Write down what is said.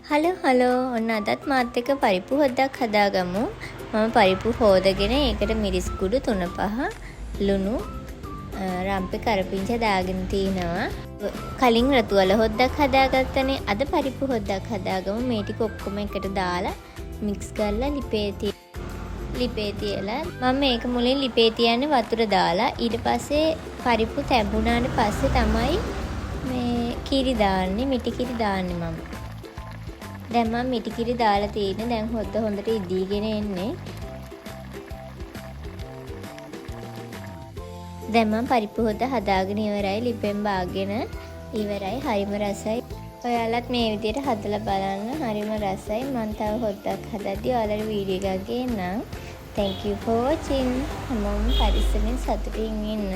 Hello ඔන්න අදත් මාත් එක්ක පරිප්පු හොද්දක් හදාගමු. මම පරිප්පු හොදගෙන ඒකට මිරිස් කුඩු 3-5 ලුණු රම්පේ කරපිංච දාගෙන තිනවා. කලින් රතු වල හොද්දක් හදාගත්තනේ. අද පරිප්පු හොද්දක් හදාගමු. මේ ටික ඔක්කොම එකට දාලා මික්ස් කරලා ලිපේ තියලා මම මේක මුලින් ලිපේ තියන්නේ වතුර දාලා ඊට පස්සේ පරිප්පු තැඹුණාට පස්සේ තමයි මේ කිරි දාන්නේ. මිටි කිරි දාන්නේ මම. දැන් මම මිටි කිරි දාලා තියෙන්නේ. දැන් හොඳට ඉදීගෙන එන්නේ. දැන් මම පරිප්පු හොද්ද හදාගෙන ඉවරයි. ලිපෙන් බාගෙන ඉවරයි. හරිම රසයි. ඔයාලත් මේ විදිහට හදලා බලන්න. හරිම රසයි. මම තව හොද්දක් හදද්දී ඔයාලට වීඩියෝ එකක් ගේන්නම්. Thank you for watching. හැමෝම පරිස්සමෙන් සතුටින් ඉන්න.